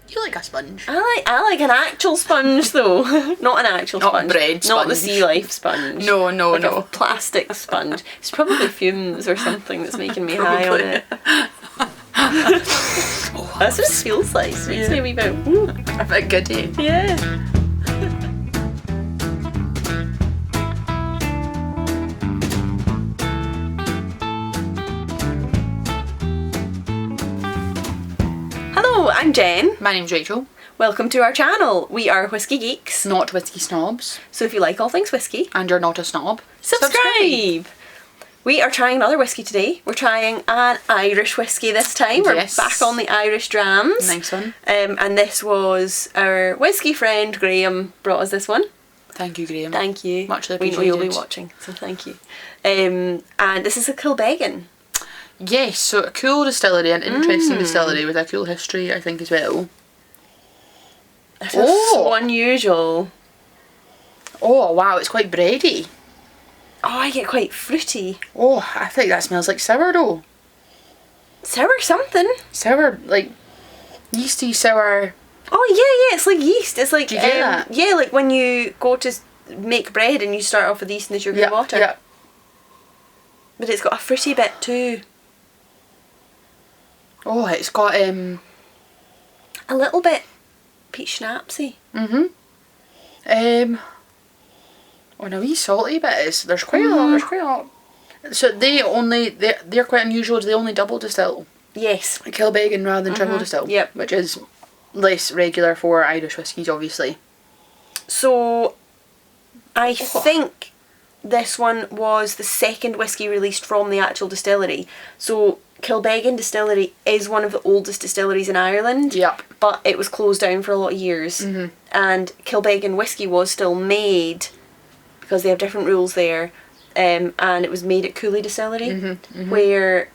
You like a sponge. I like an actual sponge though. Not an actual Not sponge. bread Not the sponge. sea life sponge. No, like no. a plastic sponge. It's probably fumes or something that's making me high on it. That's what it feels like. It makes me a wee bit, ooh. A bit giddy. Yeah. Hello, I'm Jen. My name's Rachel. Welcome to our channel. We are Whiskey Geeks. Not whiskey snobs. So if you like all things whiskey, And you're not a snob, subscribe. We are trying another whiskey today. We're trying an Irish whiskey this time. Yes. We're back on the Irish drams. Nice one. And this was our whiskey friend Graham brought us this one. Thank you, Graham. Thank you. Much We appreciated. know you'll be watching, so thank you. And this is a Kilbeggan. Yes, so a cool distillery, an interesting distillery with a cool history, I think, as well. This is so unusual. Oh, wow, it's quite bready. Oh, I get quite fruity. Oh, I think that smells like sourdough. Sour something. Sour, like, yeasty sour. Oh yeah, it's like yeast. It's like Do you get that? yeah, like when you go to make bread and you start off with yeast and the sugar and water. Yeah. But it's got a fruity bit too. Oh, it's got, A little bit peach schnapsy. and a wee salty bit is, there's quite a lot. So they're quite unusual, they only double distill. Yes. Kilbeggan rather than triple distill. Yep. Which is less regular for Irish whiskies, obviously. So I think this one was the second whiskey released from the actual distillery. So Kilbeggan Distillery is one of the oldest distilleries in Ireland. Yep. But it was closed down for a lot of years. And Kilbeggan whiskey was still made because they have different rules there. And it was made at Cooley Distillery, where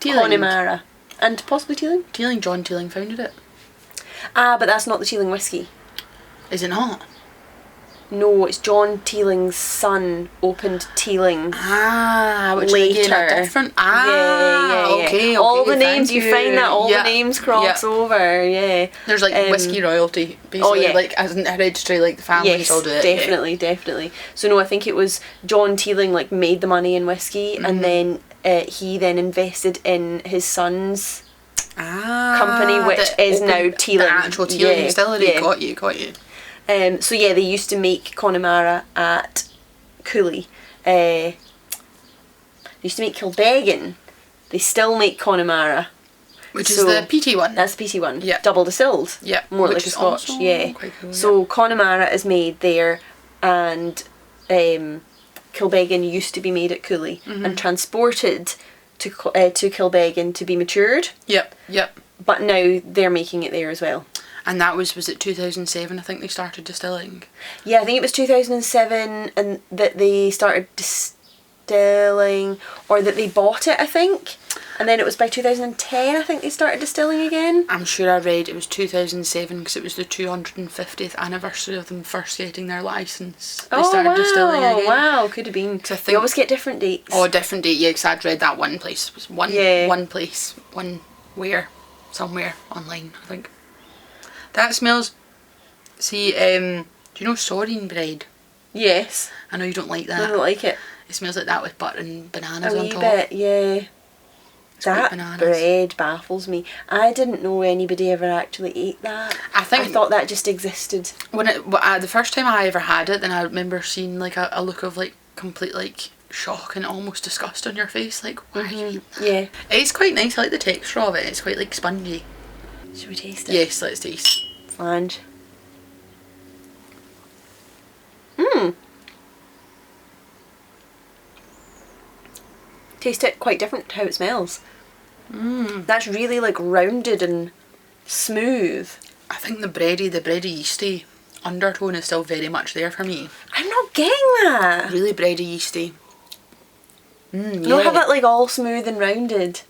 Connemara and possibly Teeling. John Teeling founded it. Ah, but that's not the Teeling whiskey. Is it not? No, it's John Teeling's son opened Teeling. Ah, which later. again are different. Yeah. Okay. All the names, you find that all Yeah. the names cross over, yeah. There's like whiskey royalty, basically, like as an hereditary, like the families all do it. Definitely. So no, I think it was John Teeling like made the money in whiskey, and then he then invested in his son's company, which is now Teeling. The actual Teeling distillery. Yeah. Got you. So yeah, they used to make Connemara at Cooley. They used to make Kilbeggan. They still make Connemara. Which is the peaty one. That's the peaty one. Yeah. Double distilled. Yeah. More Which like a is Scotch. also Yeah. quite cool, So Connemara is made there, and Kilbeggan used to be made at Cooley and transported to Kilbeggan to be matured. Yep. But now they're making it there as well. And that was it 2007, I think they started distilling? Yeah, I think it was 2007 and that they started distilling, or that they bought it, I think. And then it was by 2010, I think they started distilling again. I'm sure I read it was 2007 because it was the 250th anniversary of them first getting their licence. They started distilling again. Wow, could have been. They always get different dates. Oh, different date, yeah, because I'd read that one place. It was one place, somewhere online, I think. That smells... See, do you know saurine bread? Yes. I know you don't like that. I don't like it. It smells like that with butter and bananas a on wee top. bit, yeah. That bananas. bread baffles me. I didn't know anybody ever actually ate that. I thought that just existed. The first time I ever had it, then I remember seeing like a look of like complete like shock and almost disgust on your face, like why are you eating that? Yeah. It's quite nice. I like the texture of it. It's quite like spongy. Should we taste it? Yes, let's taste. Flange. Taste it quite different to how it smells. That's really like rounded and smooth. I think the bready yeasty undertone is still very much there for me. I'm not getting that. Really bready yeasty. You don't have that like all smooth and rounded.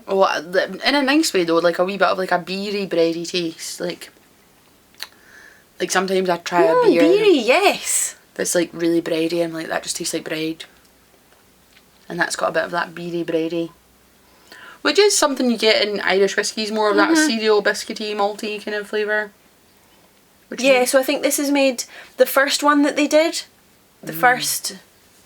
Oh, in a nice way though, like a wee bit of like a beery bready taste. Like sometimes I try a beer. Beery, yes. That's like really bready and like that just tastes like bread. And that's got a bit of that beery bready. Which is something you get in Irish whiskies, more of that cereal, biscuity, malty kind of flavour. Yeah, so I think this is made, the first one that they did, the first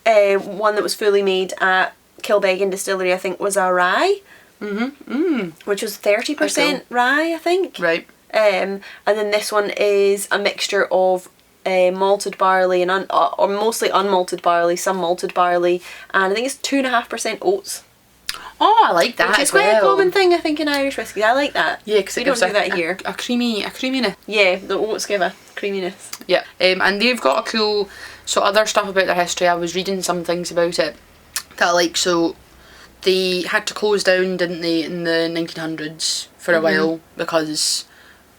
one that was fully made at Kilbeggan Distillery, I think, was a rye. Which was 30% rye, I think. Right. And then this one is a mixture of malted barley and or mostly unmalted barley, some malted barley, and I think it's 2.5% oats. Oh, I like that. Which is quite a common thing, I think, in Irish whiskey. I like that. Yeah, because we don't do that here. A creaminess. Yeah, the oats give a creaminess. Yeah, and they've got a cool, so other stuff about their history. I was reading some things about it that I like. So they had to close down, didn't they, in the 1900s for a while because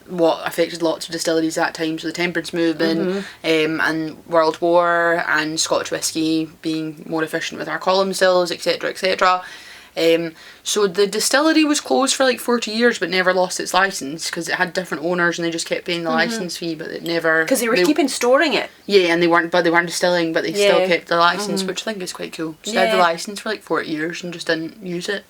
what affected lots of distilleries at that time, so the temperance movement and World War and Scotch whisky being more efficient with our column stills, etc, etc. So the distillery was closed for like 40 years but never lost its licence because it had different owners and they just kept paying the licence fee, but it never... Because they were keeping storing it. Yeah, and they weren't distilling, but they still kept the licence, which I think is quite cool. So they had the licence for like 40 years and just didn't use it.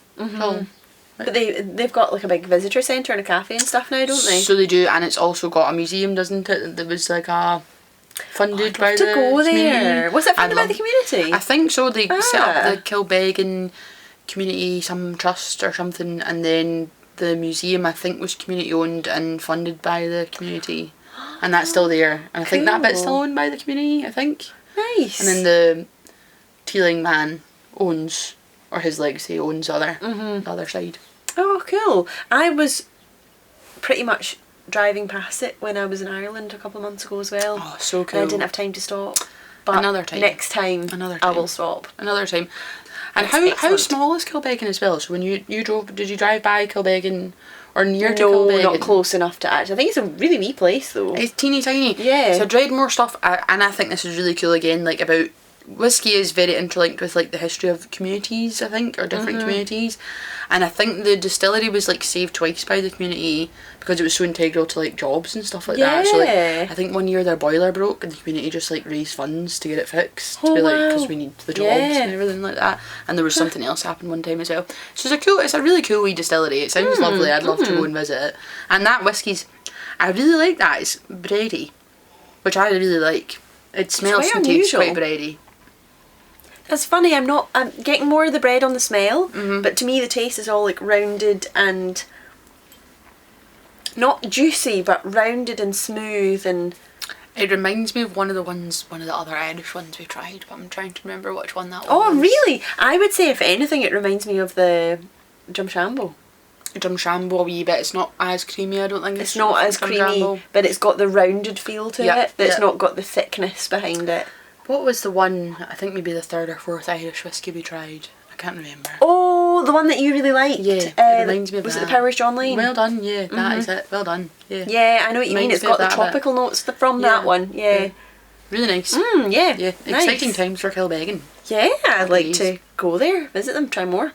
But they've got like a big visitor centre and a cafe and stuff now, don't they? So they do, and it's also got a museum, doesn't it? That was like funded by the go there. community. Was it funded by the community? I think so. They set up the Kilbeggan Community some trust or something, and then the museum I think was community owned and funded by the community, and that's still there. And I think that bit's still owned by the community, I think. Nice. And then the Teeling man owns, or his legacy owns the other side. Oh, cool. I was pretty much driving past it when I was in Ireland a couple of months ago as well. Oh, so cool. And I didn't have time to stop. But another time. Next time, I will stop. Another time. And how small is Kilbeggan as well? So when you drove, did you drive by Kilbeggan or near to Kilbeggan? No, not close enough to actually. I think it's a really wee place though. It's teeny tiny. Yeah. So I've read more stuff, and I think this is really cool again, like about whiskey is very interlinked with like the history of communities, I think, or different communities. And I think the distillery was like saved twice by the community because it was so integral to like jobs and stuff like that. So like, I think one year their boiler broke and the community just like raised funds to get it fixed. To be like, because we need the jobs and everything like that. And there was something else happened one time as well. So it's a really cool wee distillery. It sounds lovely. I'd love to go and visit it. And that whiskey's, I really like that. It's bready, which I really like. It smells and tastes quite bready. That's funny, I'm getting more of the bread on the smell, but to me the taste is all like rounded and not juicy, but rounded and smooth, and it reminds me of one of the other Irish ones we tried, but I'm trying to remember which one that was. Oh really? I would say if anything it reminds me of the Drumshambo. Drumshambo a wee bit. It's not as creamy, I don't think. It's not as creamy, but it's got the rounded feel to it, but it's not got the thickness behind it. What was the one, I think maybe the third or fourth Irish whiskey we tried? I can't remember. Oh, the one that you really liked. Yeah, it reminds me of was that. it the Powers John Lane? Well done, yeah, that is it. Well done, yeah. Yeah, I know what you mean. It's got the tropical notes from that one, yeah. Really nice. Yeah. Yeah, nice. Exciting times for Kilbeggan. Yeah, I'd like to go there, visit them, try more.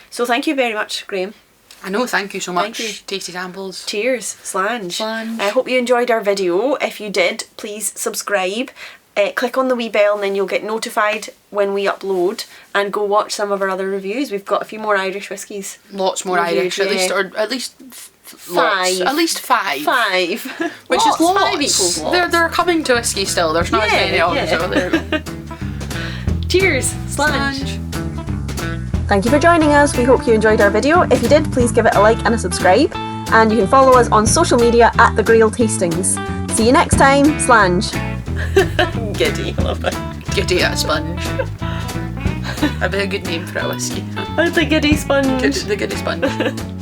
So thank you very much, Graham. I know, thank you so much. Thank you. Tasty samples. Cheers. Slange. Slange. I hope you enjoyed our video. If you did, please subscribe. Click on the wee bell and then you'll get notified when we upload, and go watch some of our other reviews. We've got a few more Irish whiskies. Lots more reviews, Irish, at least five. At least five. Which lots. is lots. 5 equals lots. They're coming to whiskey still. There's not as many of them, so there we go. Cheers. Slange. Thank you for joining us. We hope you enjoyed our video. If you did, please give it a like and a subscribe. And you can follow us on social media at The Grail Tastings. See you next time. Slange. Giddy, I love that. Giddy at a sponge. That'd be a good name for a whiskey. The Giddy Sponge. The Giddy Sponge.